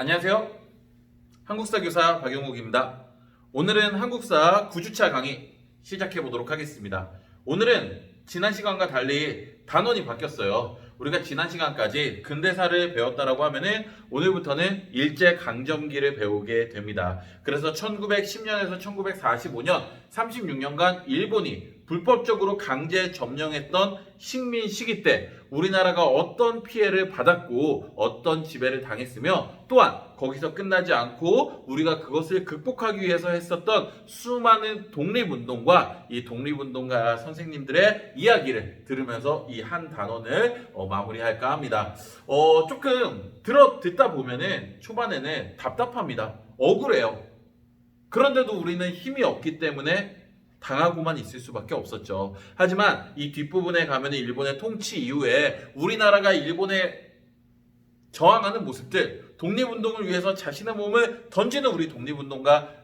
안녕하세요. 한국사 교사 박용욱입니다. 오늘은 한국사 9주차 강의 시작해 보도록 하겠습니다. 오늘은 지난 시간과 달리 단원이 바뀌었어요. 우리가 지난 시간까지 근대사를 배웠다라고 하면은 오늘부터는 일제강점기를 배우게 됩니다. 그래서 1910년에서 1945년 36년간 일본이 불법적으로 강제 점령했던 식민 시기 때 우리나라가 어떤 피해를 받았고 어떤 지배를 당했으며, 또한 거기서 끝나지 않고 우리가 그것을 극복하기 위해서 했었던 수많은 독립운동과 이 독립운동가 선생님들의 이야기를 들으면서 이 한 단원을 마무리할까 합니다. 조금 듣다 보면은 초반에는 답답합니다. 억울해요. 그런데도 우리는 힘이 없기 때문에 당하고만 있을 수밖에 없었죠. 하지만 이 뒷부분에 가면 일본의 통치 이후에 우리나라가 일본에 저항하는 모습들, 독립운동을 위해서 자신의 몸을 던지는 우리 독립운동가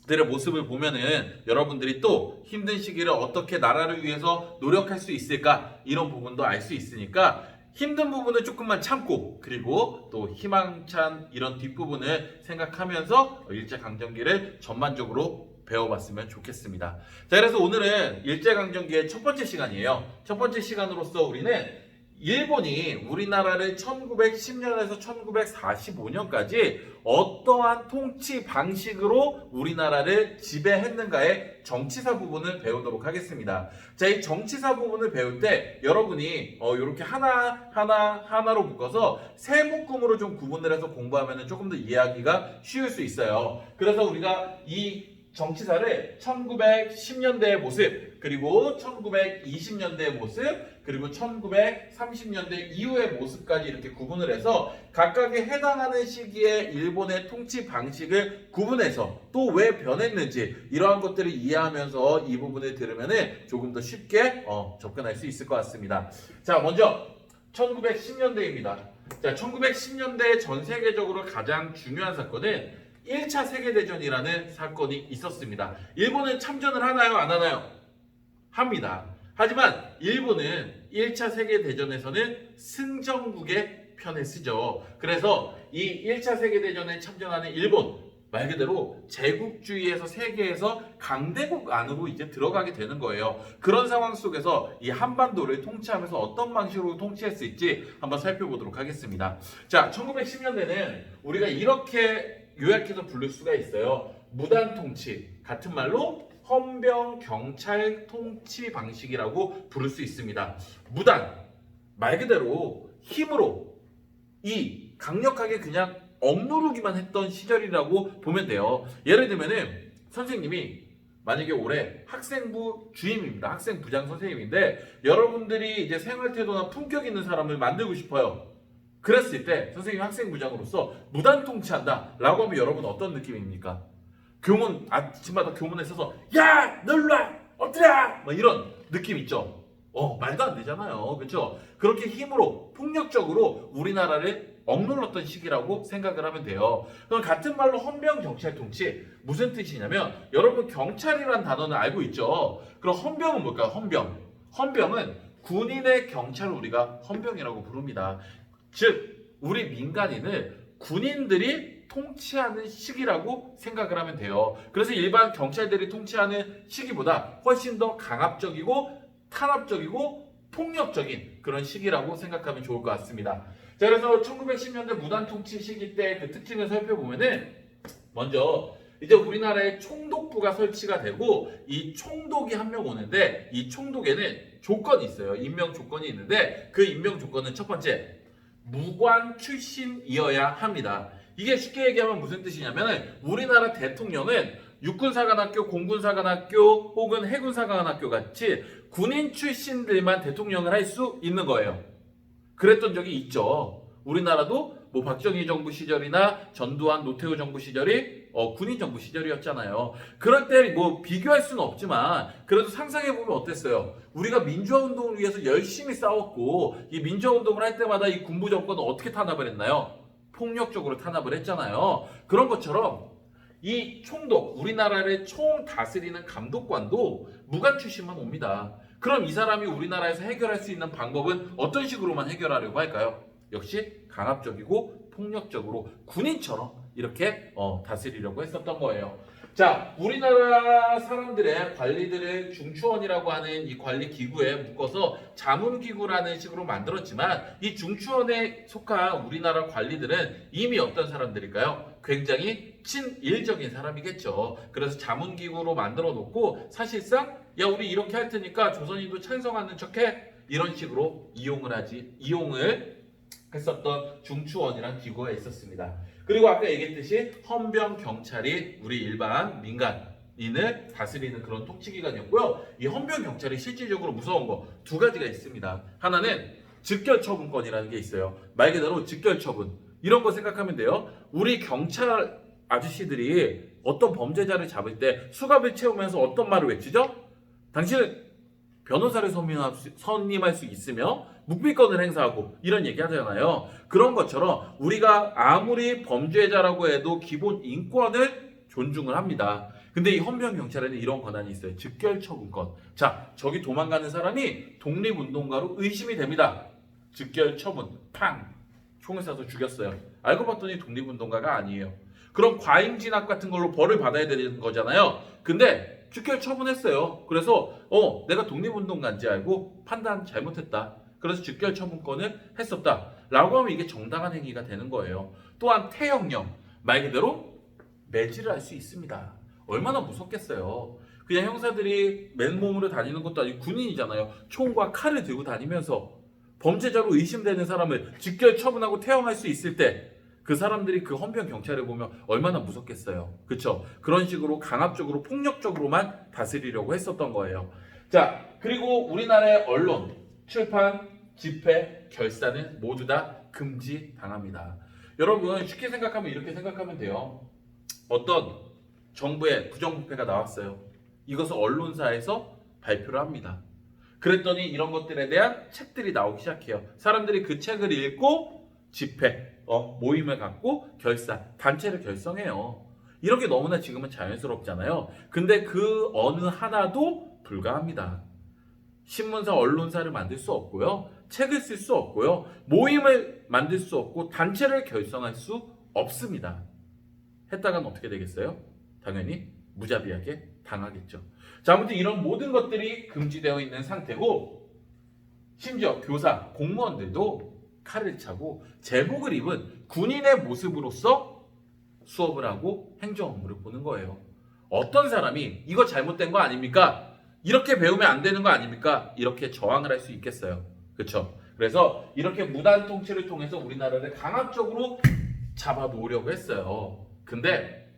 들의 모습을 보면은 여러분들이 또 힘든 시기를 어떻게 나라를 위해서 노력할 수 있을까, 이런 부분도 알 수 있으니까 힘든 부분을 조금만 참고, 그리고 또 희망찬 이런 뒷부분을 생각하면서 일제강점기를 전반적으로 배워봤으면 좋겠습니다. 자, 그래서 오늘은 일제강점기의 첫 번째 시간이에요. 첫 번째 시간으로서 우리는 일본이 우리나라를 1910년에서 1945년까지 어떠한 통치 방식으로 우리나라를 지배했는가의 정치사 부분을 배우도록 하겠습니다. 자, 이 정치사 부분을 배울 때 여러분이 이렇게 하나로 묶어서 세 묶음으로 좀 구분을 해서 공부하면 조금 더 이해하기가 쉬울 수 있어요. 그래서 우리가 이 정치사를 1910년대의 모습, 그리고 1920년대의 모습, 그리고 1930년대 이후의 모습까지 이렇게 구분을 해서 각각에 해당하는 시기에 일본의 통치 방식을 구분해서 또 왜 변했는지 이러한 것들을 이해하면서 이 부분을 들으면 조금 더 쉽게 접근할 수 있을 것 같습니다. 자, 먼저 1910년대입니다. 자, 1910년대 전 세계적으로 가장 중요한 사건은 1차 세계대전이라는 사건이 있었습니다. 일본은 참전을 하나요? 안 하나요? 합니다. 하지만 일본은 1차 세계대전에서는 승전국의 편에 쓰죠. 그래서 이 1차 세계대전에 참전하는 일본, 말 그대로 제국주의에서 세계에서 강대국 안으로 이제 들어가게 되는 거예요. 그런 상황 속에서 이 한반도를 통치하면서 어떤 방식으로 통치했을지 한번 살펴보도록 하겠습니다. 자, 1910년대는 우리가 이렇게 요약해서 부를 수가 있어요. 무단 통치, 같은 말로 헌병 경찰 통치 방식이라고 부를 수 있습니다. 무단, 말 그대로 힘으로 이 강력하게 그냥 억누르기만 했던 시절이라고 보면 돼요. 예를 들면은 선생님이 만약에 올해 학생부 주임입니다. 학생부장 선생님인데 여러분들이 이제 생활태도나 품격 있는 사람을 만들고 싶어요. 그랬을 때 선생님이 학생부장으로서 무단 통치한다 라고 하면 여러분 어떤 느낌입니까? 교문, 아침마다 교문에 서서 야! 너 일로 와! 엎드려! 뭐 이런 느낌 있죠? 말도 안 되잖아요. 그렇죠? 그렇게 힘으로 폭력적으로 우리나라를 억눌렀던 시기라고 생각을 하면 돼요. 그럼 같은 말로 헌병 경찰 통치, 무슨 뜻이냐면 여러분 경찰이란 단어는 알고 있죠? 그럼 헌병은 뭘까요? 헌병은 군인의 경찰을 우리가 헌병이라고 부릅니다. 즉 우리 민간인을 군인들이 통치하는 시기라고 생각을 하면 돼요. 그래서 일반 경찰들이 통치하는 시기보다 훨씬 더 강압적이고 탄압적이고 폭력적인 그런 시기라고 생각하면 좋을 것 같습니다. 자, 그래서 1910년대 무단 통치 시기 때 그 특징을 살펴보면은 먼저 이제 우리나라에 총독부가 설치가 되고 이 총독이 한 명 오는데 이 총독에는 조건이 있어요. 임명 조건이 있는데 그 임명 조건은 첫 번째, 무관 출신이어야 합니다. 이게 쉽게 얘기하면 무슨 뜻이냐면 우리나라 대통령은 육군사관학교, 공군사관학교 혹은 해군사관학교 같이 군인 출신들만 대통령을 할 수 있는 거예요. 그랬던 적이 있죠. 우리나라도 뭐 박정희 정부 시절이나 전두환, 노태우 정부 시절이 군인 정부 시절이었잖아요. 그럴 때 뭐 비교할 수는 없지만 그래도 상상해보면 어땠어요? 우리가 민주화운동을 위해서 열심히 싸웠고 이 민주화운동을 할 때마다 이 군부 정권은 어떻게 탄압을 했나요? 폭력적으로 탄압을 했잖아요. 그런 것처럼 이 총독, 우리나라를 총 다스리는 감독관도 무관 출신만 옵니다. 그럼 이 사람이 우리나라에서 해결할 수 있는 방법은 어떤 식으로만 해결하려고 할까요? 역시 강압적이고 폭력적으로 군인처럼 이렇게 다스리려고 했었던 거예요. 자, 우리나라 사람들의 관리들을 중추원이라고 하는 이 관리 기구에 묶어서 자문기구라는 식으로 만들었지만 이 중추원에 속한 우리나라 관리들은 이미 어떤 사람들일까요? 굉장히 친일적인 사람이겠죠. 그래서 자문기구로 만들어 놓고 사실상 야, 우리 이렇게 할 테니까 조선인도 찬성하는 척해, 이런 식으로 이용을 했었던 중추원이라는 기구가 있었습니다. 그리고 아까 얘기했듯이 헌병 경찰이 우리 일반 민간인을 다스리는 그런 통치기관이었고요. 이 헌병 경찰이 실질적으로 무서운 거 두 가지가 있습니다. 하나는 즉결처분권이라는 게 있어요. 말 그대로 즉결처분, 이런 거 생각하면 돼요. 우리 경찰 아저씨들이 어떤 범죄자를 잡을 때 수갑을 채우면서 어떤 말을 외치죠? 당신은 변호사를 선임할 수 있으며 묵비권을 행사하고, 이런 얘기 하잖아요. 그런 것처럼 우리가 아무리 범죄자라고 해도 기본 인권을 존중을 합니다. 근데 이 헌병 경찰에는 이런 권한이 있어요. 즉결처분권. 자, 저기 도망가는 사람이 독립운동가로 의심이 됩니다. 즉결처분, 팡! 총을 쏴서 죽였어요. 알고 봤더니 독립운동가가 아니에요. 그럼 과잉진압 같은 걸로 벌을 받아야 되는 거잖아요. 근데 즉결 처분했어요. 그래서 내가 독립운동가인지 알고 판단 잘못했다. 그래서 즉결 처분권을 했었다. 라고 하면 이게 정당한 행위가 되는 거예요. 또한 태형령, 말 그대로 매질을 할 수 있습니다. 얼마나 무섭겠어요. 그냥 형사들이 맨몸으로 다니는 것도 아니고 군인이잖아요. 총과 칼을 들고 다니면서 범죄자로 의심되는 사람을 즉결 처분하고 태형할 수 있을 때 그 사람들이 그 헌병 경찰을 보면 얼마나 무섭겠어요. 그렇죠? 그런 식으로 강압적으로 폭력적으로만 다스리려고 했었던 거예요. 자, 그리고 우리나라의 언론, 출판, 집회, 결사는 모두 다 금지당합니다. 여러분 쉽게 생각하면 이렇게 생각하면 돼요. 어떤 정부의 부정부패가 나왔어요. 이것을 언론사에서 발표를 합니다. 그랬더니 이런 것들에 대한 책들이 나오기 시작해요. 사람들이 그 책을 읽고 집회, 모임을 갖고 결사, 단체를 결성해요. 이런 게 너무나 지금은 자연스럽잖아요. 근데 그 어느 하나도 불가합니다. 신문사, 언론사를 만들 수 없고요. 책을 쓸 수 없고요. 모임을 만들 수 없고 단체를 결성할 수 없습니다. 했다간 어떻게 되겠어요? 당연히 무자비하게 당하겠죠. 자, 아무튼 이런 모든 것들이 금지되어 있는 상태고, 심지어 교사, 공무원들도 칼을 차고 제복을 입은 군인의 모습으로서 수업을 하고 행정 업무를 보는 거예요. 어떤 사람이 이거 잘못된 거 아닙니까? 이렇게 배우면 안 되는 거 아닙니까? 이렇게 저항을 할 수 있겠어요. 그렇죠? 그래서 이렇게 무단 통치를 통해서 우리나라를 강압적으로 잡아놓으려고 했어요. 근데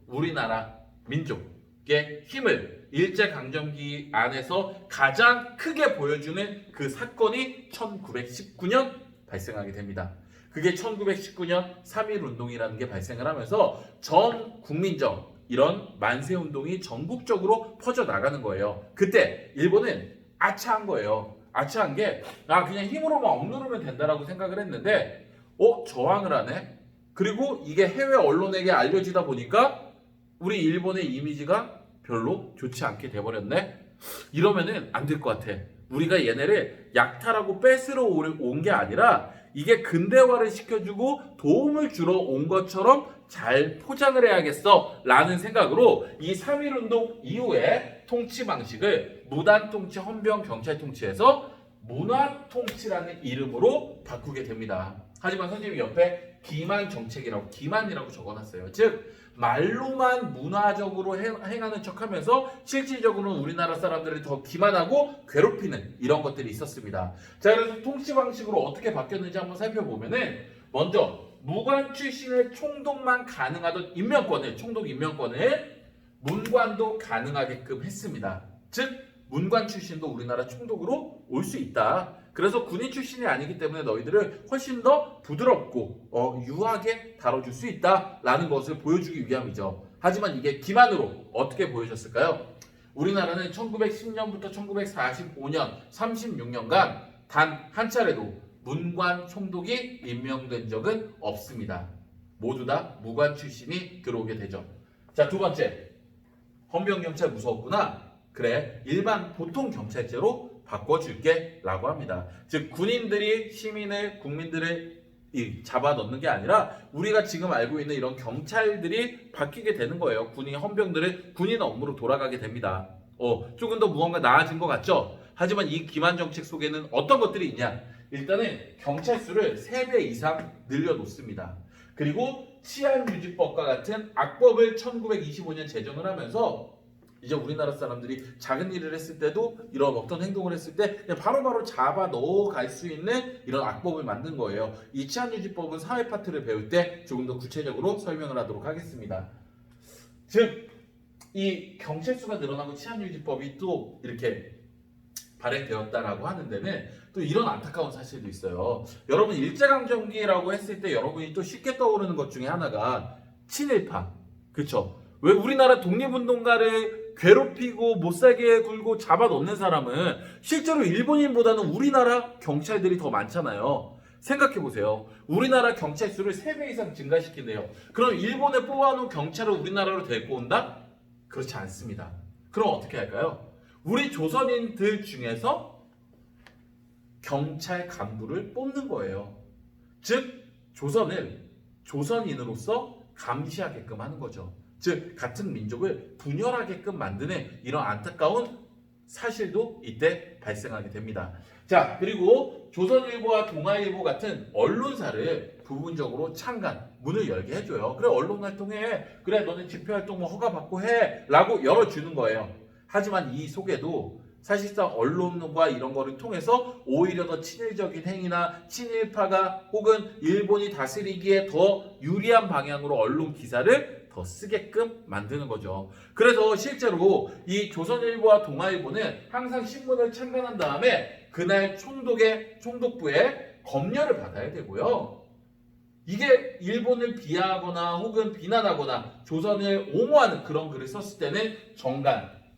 우리나라 민족의 힘을 일제강점기 안에서 가장 크게 보여주는 그 사건이 1919년 발생하게 됩니다. 그게 1919년 3.1운동이라는 게 발생을 하면서 전 국민적 이런 만세운동이 전국적으로 퍼져나가는 거예요. 그때 일본은 아차한 거예요. 아차한 게 그냥 힘으로만 억누르면 된다라고 생각을 했는데 저항을 하네? 그리고 이게 해외 언론에게 알려지다 보니까 우리 일본의 이미지가 별로 좋지 않게 돼버렸네? 이러면은 안 될 것 같아. 우리가 얘네를 약탈하고 뺏으러 온 게 아니라 이게 근대화를 시켜주고 도움을 주러 온 것처럼 잘 포장을 해야겠어 라는 생각으로 이 3.1운동 이후에 통치 방식을 무단통치, 헌병, 경찰통치에서 문화통치라는 이름으로 바꾸게 됩니다. 하지만 선생님이 옆에 기만이라고 적어놨어요. 즉 말로만 문화적으로 행하는 척하면서 실질적으로는 우리나라 사람들을 더 기만하고 괴롭히는 이런 것들이 있었습니다. 자, 그래서 통치 방식으로 어떻게 바뀌었는지 한번 살펴보면은 먼저 무관 출신의 총독만 가능하던 총독 임명권을 문관도 가능하게끔 했습니다. 즉 문관 출신도 우리나라 총독으로 올 수 있다. 그래서 군인 출신이 아니기 때문에 너희들을 훨씬 더 부드럽고 유하게 다뤄줄 수 있다라는 것을 보여주기 위함이죠. 하지만 이게 기만으로 어떻게 보여졌을까요? 우리나라는 1910년부터 1945년 36년간 단 한 차례도 문관 총독이 임명된 적은 없습니다. 모두 다 무관 출신이 들어오게 되죠. 자, 두 번째, 헌병경찰 무서웠구나. 그래, 일반 보통 경찰제로 바꿔줄게 라고 합니다. 즉 군인들이 국민들을 잡아 넣는 게 아니라 우리가 지금 알고 있는 이런 경찰들이 바뀌게 되는 거예요. 군인 헌병들은 군인 업무로 돌아가게 됩니다. 조금 더 무언가 나아진 것 같죠? 하지만 이 기만 정책 속에는 어떤 것들이 있냐? 일단은 경찰 수를 3배 이상 늘려놓습니다. 그리고 치안유지법과 같은 악법을 1925년 제정을 하면서 이제 우리나라 사람들이 작은 일을 했을 때도 이런 어떤 행동을 했을 때 그냥 바로바로 잡아 넣어갈 수 있는 이런 악법을 만든 거예요. 이 치안유지법은 사회 파트를 배울 때 조금 더 구체적으로 설명을 하도록 하겠습니다. 즉, 이 경찰 수가 늘어나고 치안유지법이 또 이렇게 발행되었다라고 하는 데는 또 이런 안타까운 사실도 있어요. 여러분 일제강점기라고 했을 때 여러분이 또 쉽게 떠오르는 것 중에 하나가 친일파. 그쵸? 왜 우리나라 독립운동가를 괴롭히고 못살게 굴고 잡아놓는 사람은 실제로 일본인보다는 우리나라 경찰들이 더 많잖아요. 생각해보세요. 우리나라 경찰 수를 3배 이상 증가시킨대요. 그럼 일본에 뽑아놓은 경찰을 우리나라로 데리고 온다? 그렇지 않습니다. 그럼 어떻게 할까요? 우리 조선인들 중에서 경찰 간부를 뽑는 거예요. 즉 조선을 조선인으로서 감시하게끔 하는 거죠. 즉 같은 민족을 분열하게끔 만드는 이런 안타까운 사실도 이때 발생하게 됩니다. 자, 그리고 조선일보와 동아일보 같은 언론사를 부분적으로 창간, 문을 열게 해줘요. 그래, 언론 활동해. 그래, 너네 집회 활동 뭐 허가받고 해. 라고 열어주는 거예요. 하지만 이 속에도 사실상 언론과 이런 거를 통해서 오히려 더 친일적인 행위나 친일파가 혹은 일본이 다스리기에 더 유리한 방향으로 언론 기사를 더 쓰게끔 만드는 거죠. 그래서 실제로 이 조선일보와 동아일보는 항상 신문을 창간한 다음에 그날 총독부에 검열을 받아야 되고요. 이게 일본을 비하하거나 혹은 비난하거나 조선을 옹호하는 그런 글을 썼을 때는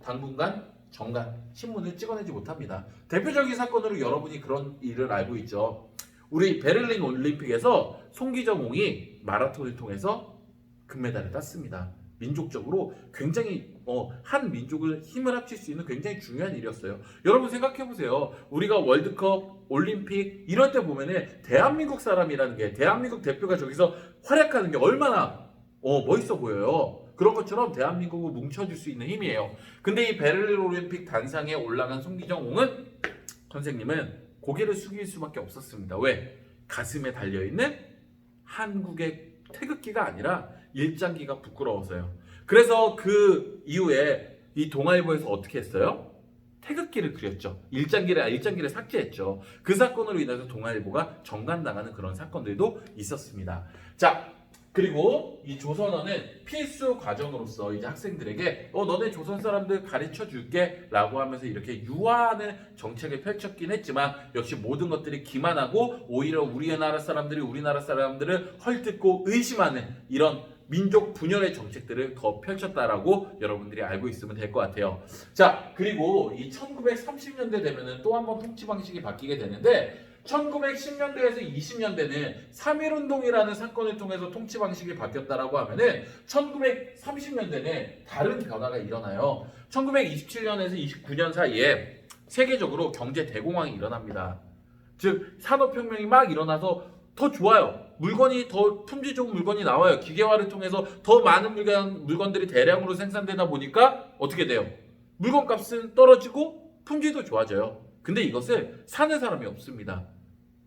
당분간 정간 신문을 찍어내지 못합니다. 대표적인 사건으로 여러분이 그런 일을 알고 있죠. 우리 베를린 올림픽에서 송기정홍이 마라톤을 통해서 금메달을 땄습니다. 민족적으로 굉장히 한 민족을 힘을 합칠 수 있는 굉장히 중요한 일이었어요. 여러분 생각해보세요. 우리가 월드컵, 올림픽 이럴 때 보면은 대한민국 사람이라는 게 대한민국 대표가 저기서 활약하는 게 얼마나 멋있어 보여요. 그런 것처럼 대한민국을 뭉쳐줄 수 있는 힘이에요. 근데 이 베를린 올림픽 단상에 올라간 송기정홍은 선생님은 고개를 숙일 수밖에 없었습니다. 왜? 가슴에 달려있는 한국의 태극기가 아니라 일장기가 부끄러워서요. 그래서 그 이후에 이 동아일보에서 어떻게 했어요? 태극기를 그렸죠. 일장기를 삭제했죠. 그 사건으로 인해서 동아일보가 정간당하는 그런 사건들도 있었습니다. 자, 그리고 이 조선어는 필수 과정으로서 이제 학생들에게 너네 조선 사람들 가르쳐 줄게 라고 하면서 이렇게 유화하는 정책을 펼쳤긴 했지만 역시 모든 것들이 기만하고 오히려 우리나라 사람들을 헐뜯고 의심하는 이런 민족 분열의 정책들을 더 펼쳤다라고 여러분들이 알고 있으면 될 것 같아요. 자, 그리고 이 1930년대 되면은 또 한 번 통치 방식이 바뀌게 되는데 1910년대에서 20년대는 3.1운동이라는 사건을 통해서 통치 방식이 바뀌었다라고 하면은 1930년대는 다른 변화가 일어나요. 1927년에서 29년 사이에 세계적으로 경제 대공황이 일어납니다. 즉 산업혁명이 막 일어나서 더 좋아요. 물건이 더 품질 좋은 물건이 나와요. 기계화를 통해서 더 많은 물건들이 대량으로 생산되다 보니까 어떻게 돼요? 물건값은 떨어지고 품질도 좋아져요. 근데 이것을 사는 사람이 없습니다.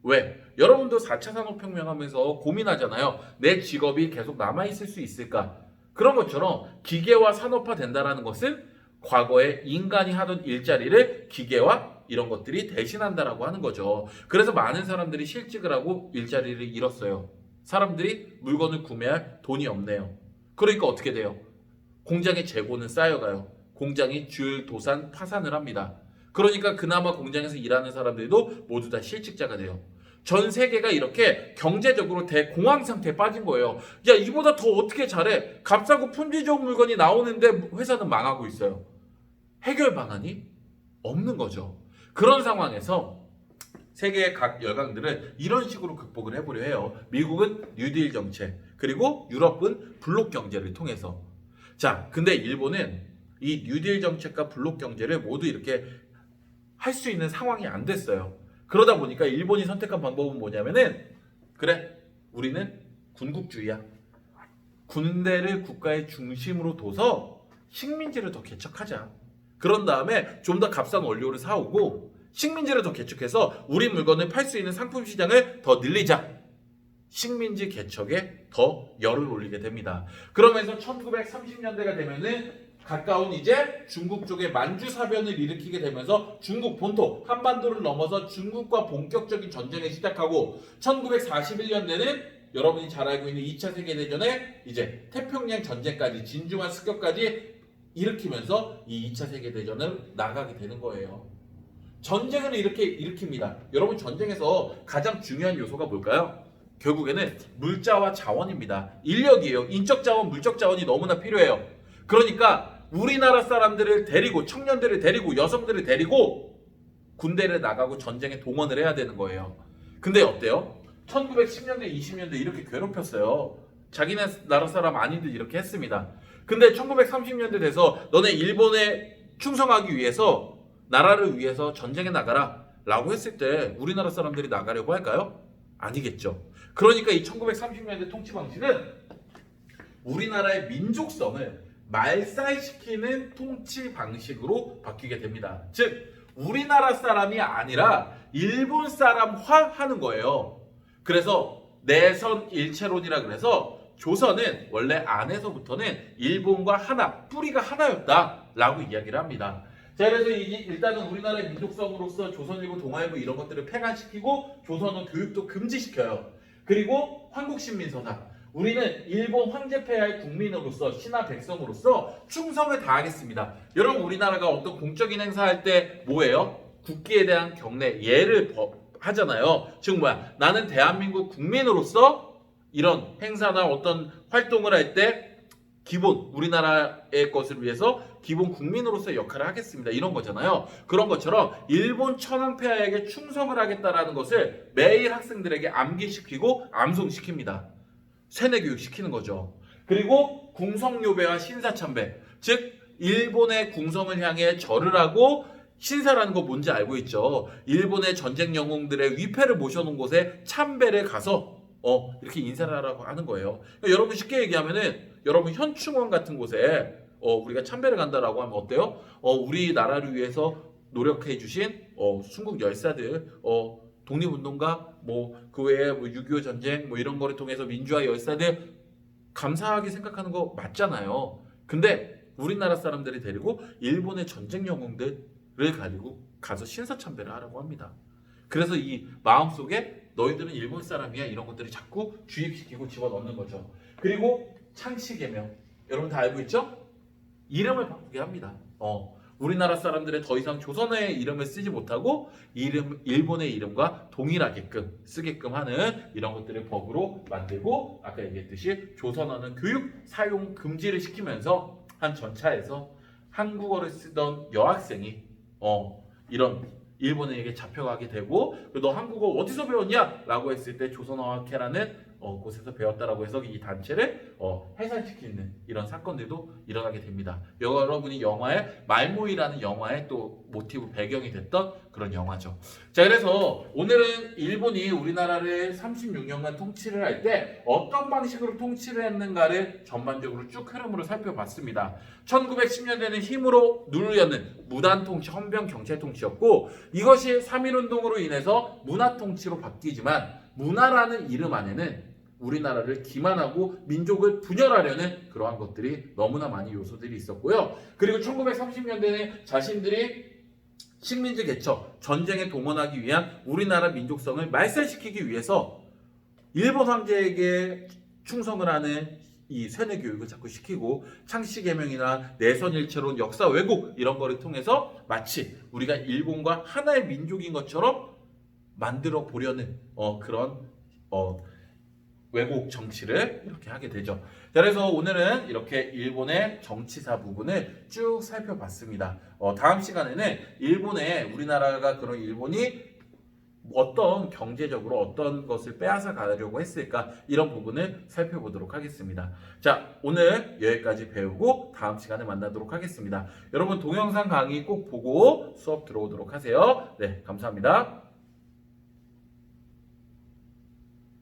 왜? 여러분도 4차 산업혁명 하면서 고민하잖아요. 내 직업이 계속 남아있을 수 있을까? 그런 것처럼 기계화 산업화 된다는 것은 과거에 인간이 하던 일자리를 기계화 이런 것들이 대신한다라고 하는 거죠. 그래서 많은 사람들이 실직을 하고 일자리를 잃었어요. 사람들이 물건을 구매할 돈이 없네요. 그러니까 어떻게 돼요? 공장의 재고는 쌓여가요. 공장이 줄도산 파산을 합니다. 그러니까 그나마 공장에서 일하는 사람들도 모두 다 실직자가 돼요. 전 세계가 이렇게 경제적으로 대공황 상태에 빠진 거예요. 야, 이보다 더 어떻게 잘해? 값싸고 품질 좋은 물건이 나오는데 회사는 망하고 있어요. 해결 방안이 없는 거죠. 그런 상황에서 세계의 각 열강들은 이런 식으로 극복을 해보려 해요. 미국은 뉴딜 정책, 그리고 유럽은 블록 경제를 통해서. 자, 근데 일본은 이 뉴딜 정책과 블록 경제를 모두 이렇게 할 수 있는 상황이 안 됐어요. 그러다 보니까 일본이 선택한 방법은 뭐냐면은 그래, 우리는 군국주의야. 군대를 국가의 중심으로 둬서 식민지를 더 개척하자. 그런 다음에 좀 더 값싼 원료를 사오고 식민지를 더 개척해서 우리 물건을 팔 수 있는 상품 시장을 더 늘리자. 식민지 개척에 더 열을 올리게 됩니다. 그러면서 1930년대가 되면은 가까운 이제 중국 쪽에 만주사변을 일으키게 되면서 중국 본토 한반도를 넘어서 중국과 본격적인 전쟁을 시작하고 1941년대는 여러분이 잘 알고 있는 2차 세계대전에 이제 태평양 전쟁까지 진주만 습격까지 일으키면서 이 2차 세계대전을 나가게 되는 거예요. 전쟁을 이렇게 일으킵니다. 여러분 전쟁에서 가장 중요한 요소가 뭘까요? 결국에는 물자와 자원입니다. 인력이에요. 인적 자원, 물적 자원이 너무나 필요해요. 그러니까 우리나라 사람들을 데리고 청년들을 데리고 여성들을 데리고 군대를 나가고 전쟁에 동원을 해야 되는 거예요. 근데 어때요? 1910년대 20년대 이렇게 괴롭혔어요. 자기네 나라 사람 아닌들 이렇게 했습니다. 근데 1930년대 돼서 너네 일본에 충성하기 위해서 나라를 위해서 전쟁에 나가라 라고 했을 때 우리나라 사람들이 나가려고 할까요? 아니겠죠. 그러니까 이 1930년대 통치 방식은 우리나라의 민족성을 말살시키는 통치 방식으로 바뀌게 됩니다. 즉 우리나라 사람이 아니라 일본 사람화 하는 거예요. 그래서 내선 일체론이라 그래서 조선은 원래 안에서부터는 일본과 하나, 뿌리가 하나였다라고 이야기를 합니다. 자, 그래서 일단은 우리나라의 민족성으로서 조선일보, 동아일보 이런 것들을 폐간시키고 조선어 교육도 금지시켜요. 그리고 한국신민서사, 우리는 일본 황제폐하의 국민으로서 신하 백성으로서 충성을 다하겠습니다. 여러분 우리나라가 어떤 공적인 행사할 때 뭐예요? 국기에 대한 경례, 예를 하잖아요. 즉 뭐야? 나는 대한민국 국민으로서 이런 행사나 어떤 활동을 할 때 기본 우리나라의 것을 위해서 기본 국민으로서 역할을 하겠습니다. 이런 거잖아요. 그런 것처럼 일본 천황폐하에게 충성을 하겠다라는 것을 매일 학생들에게 암기시키고 암송시킵니다. 세뇌교육 시키는 거죠. 그리고 궁성요배와 신사참배, 즉 일본의 궁성을 향해 절을 하고 신사라는 거 뭔지 알고 있죠. 일본의 전쟁 영웅들의 위패를 모셔놓은 곳에 참배를 가서 이렇게 인사를 하라고 하는 거예요. 그러니까 여러분 쉽게 얘기하면은 여러분 현충원 같은 곳에 우리가 참배를 간다라고 하면 어때요? 우리나라를 위해서 노력해 주신 순국 열사들, 독립운동가, 그 외에 6.25 전쟁 이런 거를 통해서 민주화 열사들 감사하게 생각하는 거 맞잖아요. 근데 우리나라 사람들이 데리고 일본의 전쟁 영웅들을 가지고 가서 신사참배를 하라고 합니다. 그래서 이 마음속에 너희들은 일본 사람이야 이런 것들이 자꾸 주입시키고 집어넣는 거죠. 그리고 창씨개명, 여러분 다 알고 있죠? 이름을 바꾸게 합니다. 우리나라 사람들은 더 이상 조선의 이름을 쓰지 못하고 일본의 이름과 동일하게끔 쓰게끔 하는 이런 것들을 법으로 만들고 아까 얘기했듯이 조선어는 교육 사용 금지를 시키면서 한 전차에서 한국어를 쓰던 여학생이 이런 일본인에게 잡혀가게 되고 너 한국어 어디서 배웠냐? 라고 했을 때 조선어학회라는 곳에서 배웠다라고 해서 이 단체를 해산시키는 이런 사건들도 일어나게 됩니다. 여러분이 영화의 말모이라는 영화의 또 모티브 배경이 됐던 그런 영화죠. 자, 그래서 오늘은 일본이 우리나라를 36년간 통치를 할 때 어떤 방식으로 통치를 했는가를 전반적으로 쭉 흐름으로 살펴봤습니다. 1910년대는 힘으로 누르려는 무단 통치, 헌병 경찰 통치였고 이것이 3.1운동으로 인해서 문화 통치로 바뀌지만 문화라는 이름 안에는 우리나라를 기만하고 민족을 분열하려는 그러한 것들이 너무나 많이 요소들이 있었고요. 그리고 1930년대는 자신들이 식민지 개척, 전쟁에 동원하기 위한 우리나라 민족성을 말살시키기 위해서 일본 황제에게 충성을 하는 이 세뇌 교육을 자꾸 시키고 창씨개명이나 내선일체론, 역사 왜곡 이런 거를 통해서 마치 우리가 일본과 하나의 민족인 것처럼 만들어 보려는 그런 왜곡 정치를 이렇게 하게 되죠. 그래서 오늘은 이렇게 일본의 정치사 부분을 쭉 살펴봤습니다. 다음 시간에는 일본의 우리나라가 그런 일본이 어떤 경제적으로 어떤 것을 빼앗아 가려고 했을까 이런 부분을 살펴보도록 하겠습니다. 자, 오늘 여기까지 배우고 다음 시간에 만나도록 하겠습니다. 여러분 동영상 강의 꼭 보고 수업 들어오도록 하세요. 네, 감사합니다.